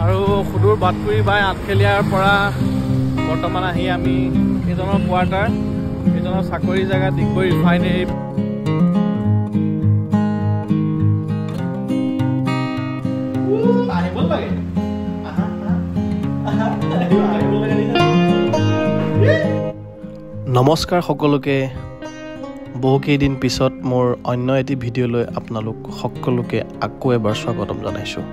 আৰু সুদূৰ বাটকুৰি বাই আঠখেলীয়াৰ পৰা বৰ্তমান আহি আমি এইজনৰ কোৱাৰ্টাৰ, এইজনৰ চাকৰি জেগা ডিগবৈ ৰিফাইনেৰী। নমস্কাৰ সকলোকে। বহুকেইদিন পিছত মোৰ অন্য এটি ভিডিঅ'লৈ আপোনালোক সকলোকে আকৌ এবাৰ স্বাগতম জনাইছোঁ।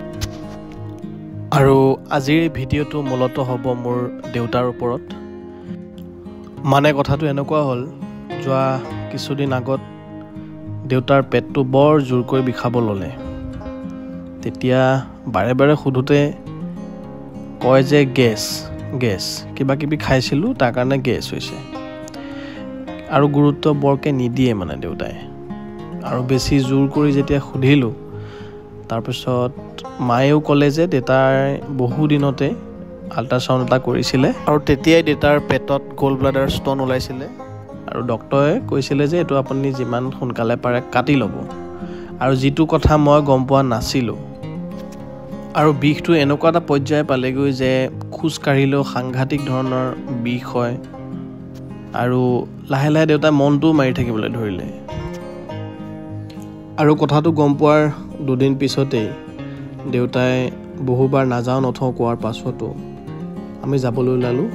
আৰু আজিৰ ভিডিঅ'টো মূলতঃ হ'ব মোৰ দেউতাৰ ওপৰত। মানে কথাটো এনেকুৱা হ'ল, যোৱা কিছুদিন আগত দেউতাৰ পেটটো বৰ জোৰকৈ বিষাব ল'লে। তেতিয়া বাৰে বাৰে সোধোতে কয় যে গেছ কিবা কিবি খাইছিলোঁ, তাৰ কাৰণে গেছ হৈছে। আৰু গুৰুত্ব বৰকৈ নিদিয়ে মানে দেউতাই। আৰু বেছি জোৰ কৰি যেতিয়া সুধিলোঁ, তাৰপিছত মায়েও ক'লে যে দেউতাৰ বহু দিনতে আল্ট্ৰাচাউণ্ড এটা কৰিছিলে আৰু তেতিয়াই দেউতাৰ পেটত গ'ল্ড ব্লাডাৰ ষ্ট'ন ওলাইছিলে। আৰু ডক্টৰে কৈছিলে যে এইটো আপুনি যিমান সোনকালে পাৰে কাটি ল'ব। আৰু যিটো কথা মই গম পোৱা নাছিলোঁ। আৰু বিষটো এনেকুৱা এটা পৰ্যায় পালেগৈ যে খোজ কাঢ়িলেও সাংঘাতিক ধৰণৰ বিষ হয়। আৰু লাহে লাহে দেউতাই মনটোও মাৰি থাকিবলৈ ধৰিলে। আৰু কথাটো গম পোৱাৰ দুদিন পিছতেই দেউতাই বহুবাৰ নাযাওঁ নথওঁ কোৱাৰ পাছতো আমি যাবলৈ ওলালোঁ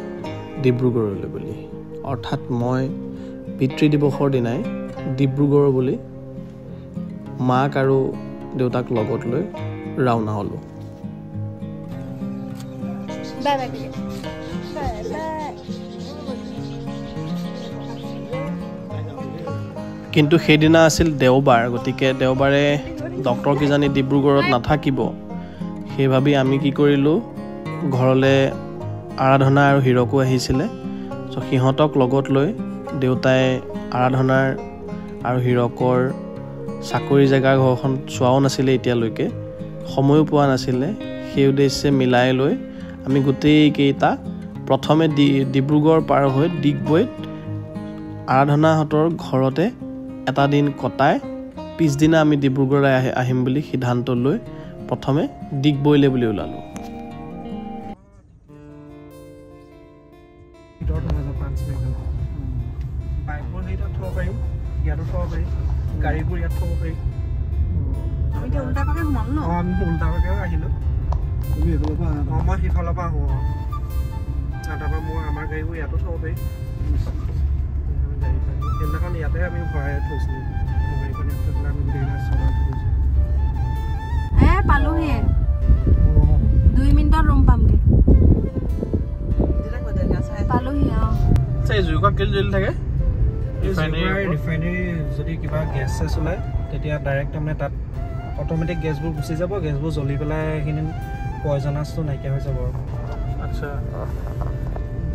ডিব্ৰুগড়লৈ বুলি। অৰ্থাৎ মই পিতৃ দিৱসৰ দিনাই ডিব্ৰুগড় বুলি মাক আৰু দেউতাক লগত লৈ ৰাওনা হ'লোঁ। কিন্তু সেইদিনা আছিল দেওবাৰ, গতিকে দেওবাৰে ডক্টৰ কিজানি ডিব্ৰুগড়ত নাথাকিব। সেই ভাবি আমি কি কৰিলোঁ, ঘৰলৈ আৰাধনা আৰু হীৰকো আহিছিলে। চ' সিহঁতক লগত লৈ দেউতাই আৰাধনাৰ আৰু হীৰকৰ চাকৰি জেগা ঘৰখন চোৱাও নাছিলে এতিয়ালৈকে, সময়ো পোৱা নাছিলে। সেই উদ্দেশ্যে মিলাই লৈ আমি গোটেইকেইটা প্ৰথমে ডিব্ৰুগড় পাৰ হৈ ডিগবৈত আৰাধনাহঁতৰ ঘৰতে এটা দিন কটাই পিছদিনা আমি ডিব্ৰুগড়লৈ আহিম বুলি সিদ্ধান্ত লৈ প্ৰথমে ডিগবৈলৈ বুলি ওলালোঁ। গাড়ীবোৰ ইয়াত থ'ব পাৰি। আমি উল্টাকৈ সোমাম ন? আমি উল্টাকৈ আহিলোঁ। মই সিফালৰ পৰা আহোঁ। তাৰপৰা আমাৰ গাড়ীবোৰ ইয়াতো থ'ব পাৰি। সেইদিনাখন ইয়াতে আমি ভৰাই থৈছিলোঁ। গাড়ীখন ইয়াত থৈ পেলাই আমি গোটেইকেইটা চলাই থৈছোঁ। পালোহি 2 মিনিটত ৰুম পামগৈ। পালোহি। জুইকুৰা কেলে জ্বলি থাকে? ৰিফাইনেৰী যদি কিবা গেছ চেছ ওলায় তেতিয়া ডাইৰেক্ট তাৰমানে তাত অট'মেটিক গেছবোৰ গুচি যাব। গেছবোৰ জ্বলি পেলাই সেইখিনি পয়জনাছটো নাইকিয়া হৈ যাব। আৰু আচ্ছা,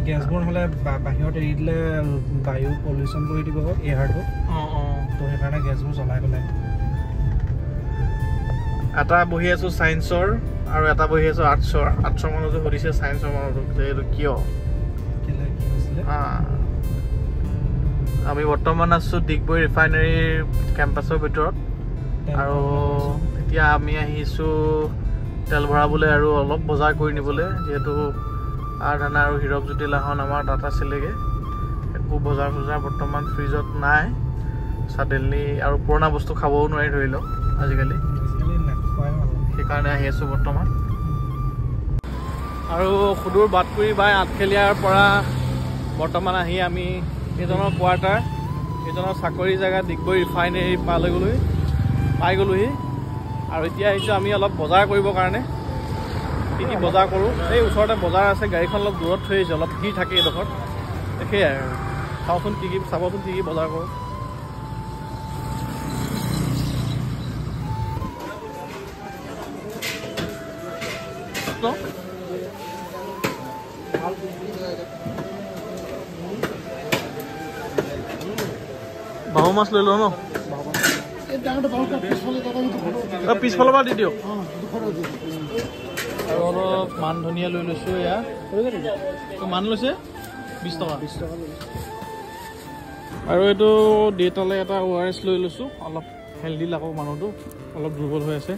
গেছবোৰ নহ'লে বাহিৰত এৰি দিলে বায়ু পলিউশ্যন কৰি দিব এয়াৰটো। তো সেইকাৰণে গেছবোৰ জ্বলাই পেলাই। এটা বহি আছোঁ ছায়েন্সৰ আৰু এটা বহি আছোঁ আৰ্টছৰ মানুহটো সুধিছে ছায়েন্সৰ মানুহটোক যে এইটো কিয় কি হৈছিলে। আমি বৰ্তমান আছোঁ ডিগবৈ ৰিফাইনেৰীৰ কেম্পাছৰ ভিতৰত। আৰু এতিয়া আমি আহিছোঁ তেল ভৰাবলৈ আৰু অলপ বজাৰ কৰি নিবলৈ, যিহেতু আৰাধনা আৰু হীৰকজ্যোতি লাহন আমাৰ তাত আছিলেগৈ। একো বজাৰ চজাৰ বৰ্তমান ফ্ৰিজত নাই ছাডেনলি, আৰু পুৰণা বস্তু খাবও নোৱাৰি ধৰি লওক আজিকালি। সেইকাৰণে আহি আছোঁ বৰ্তমান। আৰু সুদূৰ বাটকুৰি বাই আঠখেলীয়াৰ পৰা বৰ্তমান আহি আমি এইজনৰ কোৱাৰ্টাৰ, এইজনৰ চাকৰি জেগা ডিগবৈ ৰিফাইনেৰী পাই গ'লোহি। আৰু এতিয়া আহিছোঁ আমি অলপ বজাৰ কৰিবৰ কাৰণে। কি কি বজাৰ কৰোঁ, এই ওচৰতে বজাৰ আছে, গাড়ীখন অলপ দূৰত থৈ আহিছোঁ, অলপ ভিৰ থাকে এইডোখৰত। সেয়াই আৰু চাবচোন কি কি বজাৰ কৰোঁ। বাহু মাছ লৈ লওঁ ন? পিছফালৰ পৰা দি দিয়ক। আৰু অলপ মান ধনিয়া লৈ লৈছোঁ। এয়া মান লৈছে 20 টকা। আৰু এইটো দেউতালৈ এটা ORS লৈ লৈছোঁ, অলপ হেল্ডি লাগক মানুহটো, অলপ দুৰ্বল হৈ আছে।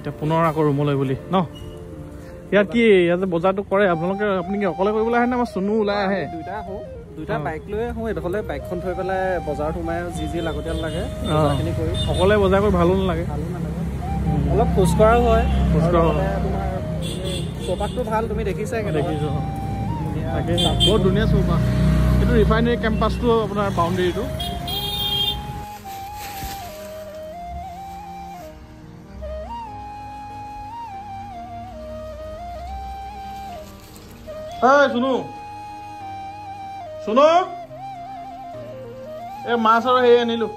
এতিয়া পুনৰ আকৌ ৰুমলৈ বুলি ন ইয়াত কি ইয়াতে বজাৰটো কৰে আপোনালোকে আপুনি কি অকলে কৰিবলৈ আহে নে আমাৰ চুনু ওলাই আহে দুইটা আহোঁ দুইটা বাইক লৈ আহোঁ এইডোখৰলৈ বাইকখন থৈ পেলাই বজাৰত সোমাই যি লাগতিয়াল লাগে সেইখিনি কৰি অকলে বজাৰ কৰি ভালো নালাগে অলপ খোজকঢ়াও হয় তোমাৰ চৌপাশটো ভাল তুমি দেখিছা দেখিছোঁ তাকে বহুত ধুনীয়া চৌপাশ এইটো ৰিফাইনেৰী কেম্পাছটো আপোনাৰ বাউণ্ডেৰীটো চুনু চুনু এই মাছ আৰু সেই আনিলোঁ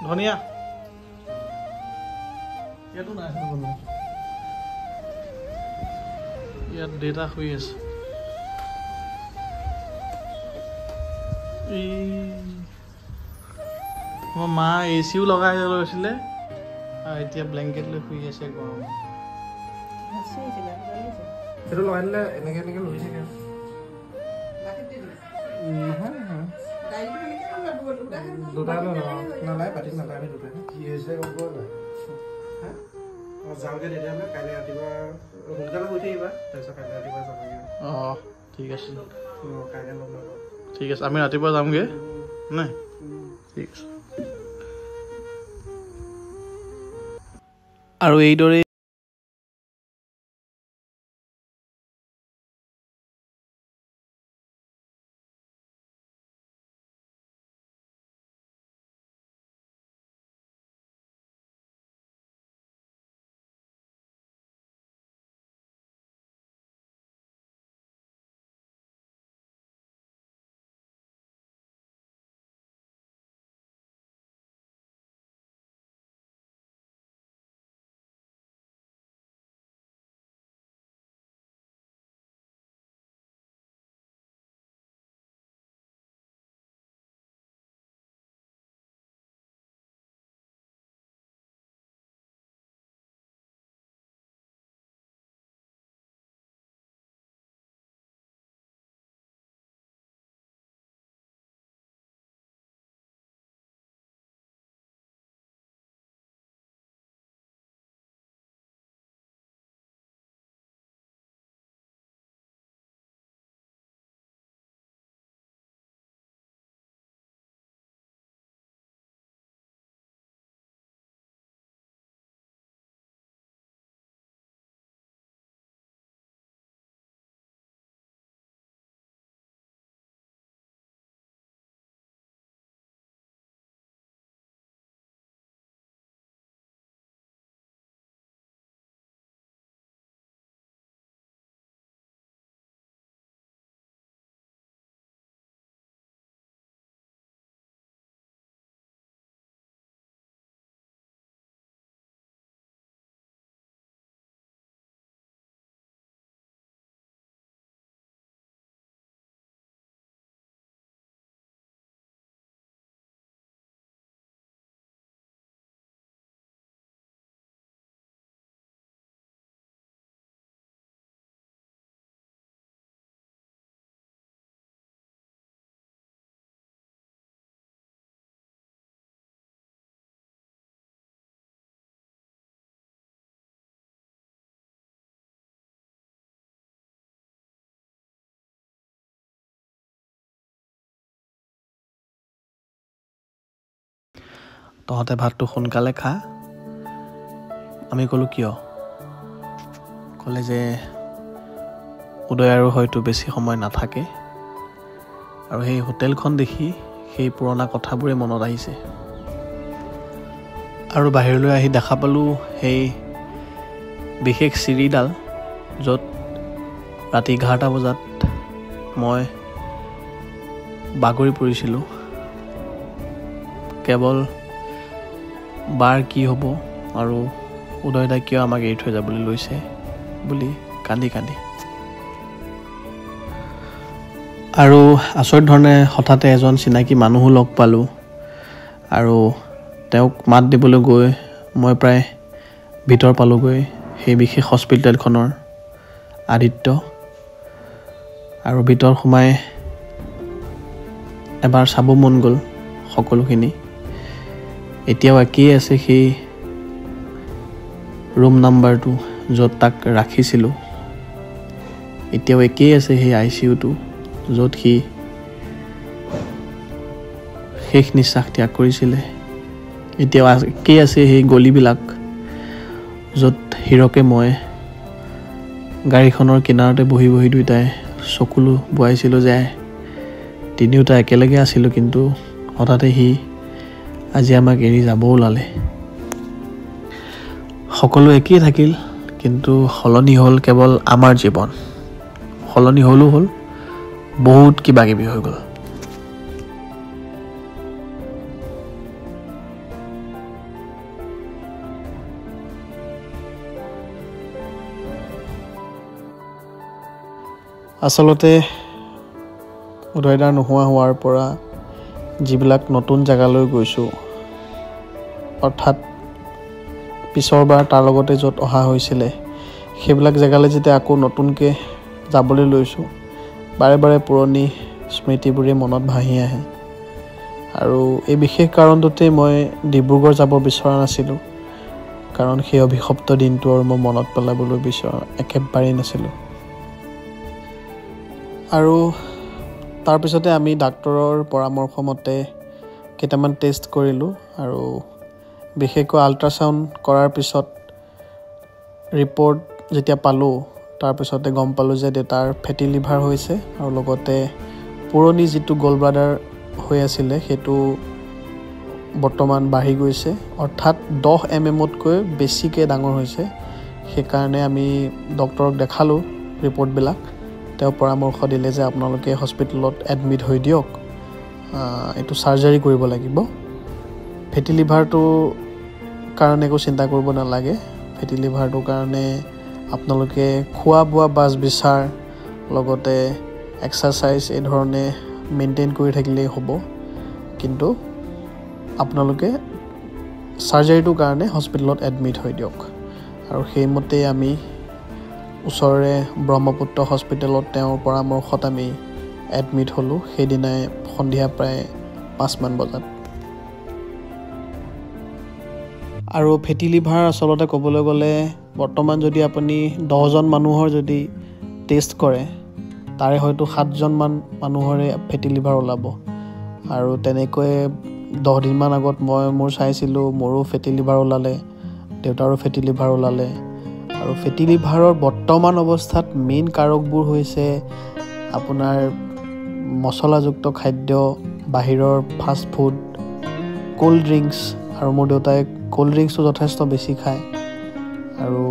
ধনিয়া ইয়াতো নাই ইয়াত দেউতা শুই আছে মোৰ মা এচিও লগাই লৈছিলে আৰু এতিয়া ব্লেংকেট লৈ শুই আছে গৰম সেইটো লগাই দিলে এনেকৈ লৈ থাকে দুটা নালাগে পাতিত নালাগে আমি দুটা কি হৈছে গম পোৱা নাই যাওঁগৈ তেতিয়াহ'লে কাইলৈ ৰাতিপুৱা সোনকালে শুই থাকিবা তাৰপিছত কাইলৈ ৰাতিপুৱা যাবগৈ অঁ ঠিক আছে কাইলৈ লগ নাপাওঁ ঠিক আছে আমি ৰাতিপুৱা যামগৈ নাই ঠিক আছে আৰু এইদৰে তহঁতে ভাতটো সোনকালে খা আমি ক'লোঁ কিয় ক'লে যে উদয় আৰু হয়তো বেছি সময় নাথাকে আৰু সেই হোটেলখন দেখি সেই পুৰণা কথাবোৰে মনত আহিছে আৰু বাহিৰলৈ আহি দেখা পালোঁ সেই বিশেষ চিৰিডাল য'ত ৰাতি 11টা বজাত মই বাগৰি পৰিছিলোঁ কেৱল বাৰ কি হ'ব আৰু উদয়দাই কিয় আমাক এৰি থৈ যাবলৈ লৈছে বুলি কান্দি কান্দি আৰু আচৰিত ধৰণে হঠাতে এজন চিনাকি মানুহো লগ পালোঁ আৰু তেওঁক মাত দিবলৈ গৈ মই প্ৰায় ভিতৰ পালোঁগৈ সেই বিশেষ হস্পিটেলখনৰ আদিত্য আৰু ভিতৰ সোমাই এবাৰ চাব মন গ'ল সকলোখিনি এতিয়াও একেই আছে সেই ৰুম নাম্বাৰটো য'ত তাক ৰাখিছিলোঁ এতিয়াও একেই আছে সেই ICUটো য'ত সি শেষ নিশ্বাস ত্যাগ কৰিছিলে এতিয়াও একেই আছে সেই গলিবিলাক য'ত হিৰকে মই গাড়ীখনৰ কিনাৰতে বহি বহি দুয়োটাই চকুলো বোৱাইছিলোঁ যে তিনিওটা একেলগে আছিলোঁ কিন্তু হঠাতে সি আজি আমাক এৰি যাব ওলালে সকলো একেই থাকিল কিন্তু সলনি হ'ল কেৱল আমাৰ জীৱন সলনি হ'ল বহুত কিবা কিবি হৈ গ'ল আচলতে উদয়দাৰ নোহোৱা হোৱাৰ পৰা যিবিলাক নতুন জেগালৈ গৈছোঁ অৰ্থাৎ পিছৰবাৰ তাৰ লগতে য'ত অহা হৈছিলে সেইবিলাক জেগালৈ যেতিয়া আকৌ নতুনকৈ যাবলৈ লৈছোঁ বাৰে বাৰে পুৰণি স্মৃতিবোৰে মনত ভাহি আহে আৰু এই বিশেষ কাৰণটোতে মই ডিব্ৰুগড় যাব বিচৰা নাছিলোঁ কাৰণ সেই অভিশপ্ত দিনটো আৰু মই মনত পেলাবলৈ বিচৰা একেবাৰেই নাছিলোঁ আৰু তাৰপিছতে আমি ডাক্তৰৰ পৰামৰ্শ মতে কেইটামান টেষ্ট কৰিলোঁ আৰু বিশেষকৈ আল্ট্ৰাছাউণ্ড কৰাৰ পিছত ৰিপৰ্ট যেতিয়া পালোঁ তাৰপিছতে গম পালোঁ যে দেউতাৰ ফেটি লিভাৰ হৈছে আৰু লগতে পুৰণি যিটো গল ব্লাডাৰ হৈ আছিলে সেইটো বৰ্তমান বাঢ়ি গৈছে অৰ্থাৎ 10 mmতকৈ বেছিকৈ ডাঙৰ হৈছে সেইকাৰণে আমি ডক্তৰক দেখালোঁ ৰিপৰ্টবিলাক তেওঁ পৰামৰ্শ দিলে যে আপোনালোকে হস্পিটেলত এডমিট হৈ দিয়ক এইটো সাৰ্জাৰী কৰিব লাগিব ফেটি লিভাৰটো কাৰণে একো চিন্তা কৰিব নালাগে ফেটি লিভাৰটোৰ কাৰণে আপোনালোকে খোৱা বোৱা বাছ বিচাৰ লগতে এক্সাৰসাইজ এই ধৰণে মেইনটেইন কৰি থাকিলেই হ'ব কিন্তু আপোনালোকে সাৰ্জাৰীটোৰ কাৰণে হস্পিটেলত এডমিট হৈ দিয়ক আৰু সেইমতে আমি ওচৰৰে ব্ৰহ্মপুত্ৰ হস্পিটেলত তেওঁৰ পৰামৰ্শত আমি এডমিট হ'লোঁ সেইদিনাই সন্ধিয়া প্ৰায় 5 মান বজাত আৰু ফেটি লিভাৰ আচলতে ক'বলৈ গ'লে বৰ্তমান যদি আপুনি 10জন মানুহৰ যদি টেষ্ট কৰে তাৰে হয়তো 7জন মান মানুহৰে ফেটি লিভাৰ ওলাব আৰু তেনেকৈ 10 দিনমান আগত মই মোৰ চাইছিলোঁ মোৰো ফেটি লিভাৰ ওলালে দেউতাৰো ফেটি লিভাৰ ওলালে আৰু ফেটি লিভাৰৰ বৰ্তমান অৱস্থাত মেইন কাৰকবোৰ হৈছে আপোনাৰ মছলাযুক্ত খাদ্য বাহিৰৰ ফাষ্ট ফুড কোল্ড ড্ৰিংকছ আৰু মোৰ দেউতাই কোল্ড ড্ৰিংকছটো যথেষ্ট বেছি খায় আৰু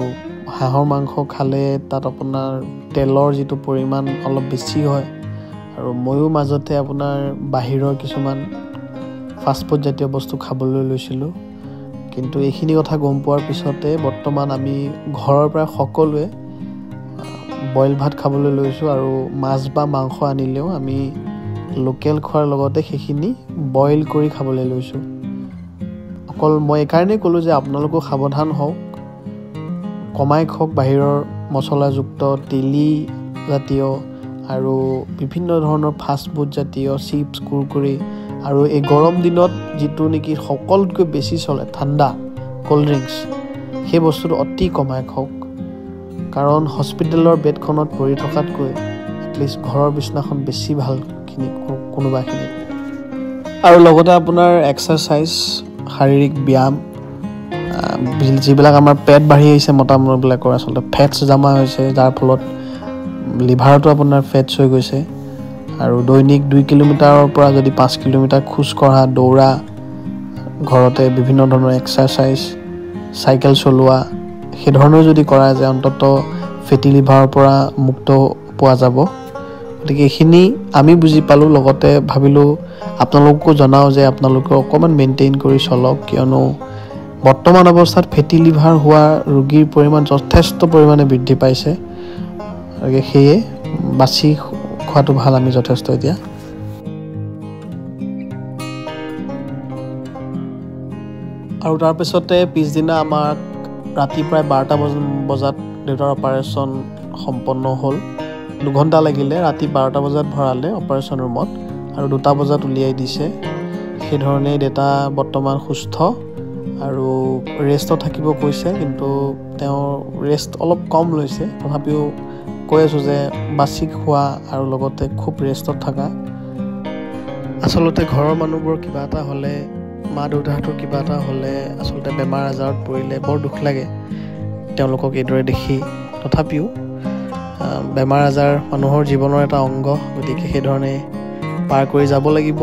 হাঁহৰ মাংস খালে তাত আপোনাৰ তেলৰ যিটো পৰিমাণ অলপ বেছি হয় আৰু ময়ো মাজতে আপোনাৰ বাহিৰৰ কিছুমান ফাষ্ট ফুড জাতীয় বস্তু খাবলৈ লৈছিলোঁ কিন্তু এইখিনি কথা গম পোৱাৰ পিছতে বৰ্তমান আমি ঘৰৰ পৰা সকলোৱে বইল ভাত খাবলৈ লৈছোঁ আৰু মাছ বা মাংস আনিলেও আমি লোকেল খোৱাৰ লগতে সেইখিনি বইল কৰি খাবলৈ লৈছোঁ অকল মই এইকাৰণেই ক'লোঁ যে আপোনালোকো সাৱধান হওক কমাই খাওক বাহিৰৰ মছলাযুক্ত তেলি জাতীয় আৰু বিভিন্ন ধৰণৰ ফাষ্ট ফুড জাতীয় চিপছ কুৰকুৰি আৰু এই গৰম দিনত যিটো নেকি সকলোতকৈ বেছি চলে ঠাণ্ডা কোল্ড ড্ৰিংকছ সেই বস্তুটো অতি কমাই খাওক কাৰণ হস্পিটেলৰ বেডখনত পৰি থকাতকৈ এটলিষ্ট ঘৰৰ বিছনাখন বেছি ভালখিনি কোনোবাখিনি আৰু লগতে আপোনাৰ এক্সাৰসাইজ শাৰীৰিক ব্যায়াম যিবিলাক আমাৰ পেট বাঢ়ি আহিছে মতা মানুহবিলাকৰ আচলতে ফেটছ জমা হৈছে যাৰ ফলত লিভাৰতো আপোনাৰ ফেটছ হৈ গৈছে আৰু দৈনিক 2 কিলোমিটাৰৰ পৰা যদি 5 কিলোমিটাৰ খোজ কঢ়া দৌৰা ঘৰতে বিভিন্ন ধৰণৰ এক্সাৰসাইজ চাইকেল চলোৱা সেই ধৰণৰ যদি কৰা যায় অন্তত ফেটি লিভাৰৰ পৰা মুক্ত পোৱা যাব গতিকে এইখিনি আমি বুজি পালোঁ লগতে ভাবিলোঁ আপোনালোককো জনাওঁ যে আপোনালোকে অকণমান মেইনটেইন কৰি চলক কিয়নো বৰ্তমান অৱস্থাত ফেটি লিভাৰ হোৱা ৰোগীৰ পৰিমাণ যথেষ্ট পৰিমাণে বৃদ্ধি পাইছে গতিকে সেয়ে বাছি খোৱাটো ভাল আমি যথেষ্ট এতিয়া আৰু তাৰপিছতে পিছদিনা আমাক ৰাতি প্ৰায় 12টা বজাত দেউতাৰ অপাৰেশ্যন সম্পন্ন হ'ল 2 ঘণ্টা লাগিলে ৰাতি 12টা বজাত ভৰালে অপাৰেশ্যন ৰুমত আৰু 2টা বজাত উলিয়াই দিছে সেইধৰণে দেউতা বৰ্তমান সুস্থ আৰু ৰেষ্টত থাকিব কৈছে, কিন্তু তেওঁ ৰেষ্ট অলপ কম লৈছে। তথাপিও কৈ আছোঁ যে বাচি খোৱা আৰু লগতে খুব ৰেষ্টত থকা। আচলতে ঘৰৰ মানুহবোৰ কিবা এটা হ'লে, মা দেউতাহঁতৰ কিবা এটা হ'লে আচলতে বেমাৰ আজাৰত পৰিলে বৰ দুখ লাগে তেওঁলোকক এইদৰে দেখি। তথাপিও বেমাৰ আজাৰ মানুহৰ জীৱনৰ এটা অংগ, গতিকে সেইধৰণে পাৰ কৰি যাব লাগিব।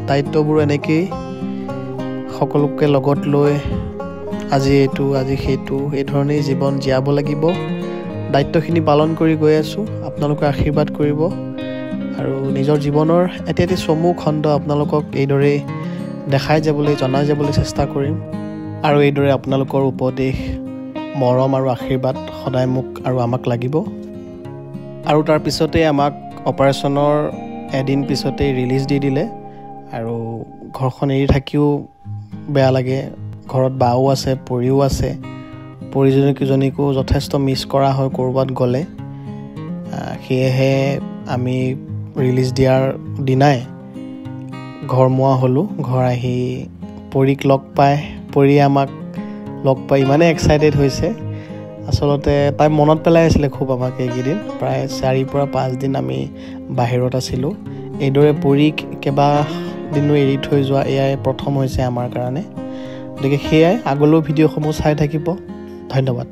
দায়িত্ববোৰ এনেকেই সকলোকে লগত লৈ আজি এইটো আজি সেইটো এইধৰণেই জীৱন জীয়াব লাগিব। দায়িত্বখিনি পালন কৰি গৈ আছোঁ। আপোনালোকে আশীৰ্বাদ কৰিব আৰু নিজৰ জীৱনৰ এটি এটি চমু খণ্ড আপোনালোকক এইদৰেই দেখাই যাবলৈ, জনাই যাবলৈ চেষ্টা কৰিম। আৰু এইদৰে আপোনালোকৰ উপদেশ, মৰম আৰু আশীৰ্বাদ সদায় মোক আৰু আমাক লাগিব। আৰু তাৰ পিছতেই আমাক অপাৰেশ্যনৰ এদিন পিছতেই ৰিলিজ দি দিলে। আৰু ঘৰখন এৰি থাকিও বেয়া লাগে। ঘৰত বাও আছে, পৰিও আছে। পৰিজনীকেইজনীকো যথেষ্ট মিছ কৰা হয় ক'ৰবাত গ'লে। সেয়েহে আমি ৰিলিজ দিয়াৰ দিনাই ঘৰমুৱা হ'লোঁ। ঘৰ আহি পৰিক লগ পাই, পৰি আমাক লগ পাই ইমানেই এক্সাইটেড হৈছে। আচলতে তাই মনত পেলাই আছিলে খুব আমাক এইকেইদিন। প্ৰায় 4 পৰা 5 দিন আমি বাহিৰত আছিলোঁ। এইদৰে পৰিক কেইবাদিনো এৰি থৈ যোৱা এয়াই প্ৰথম হৈছে আমাৰ কাৰণে। গতিকে সেয়াই, আগলৈও ভিডিঅ'সমূহ চাই থাকিব। ধন্যবাদ।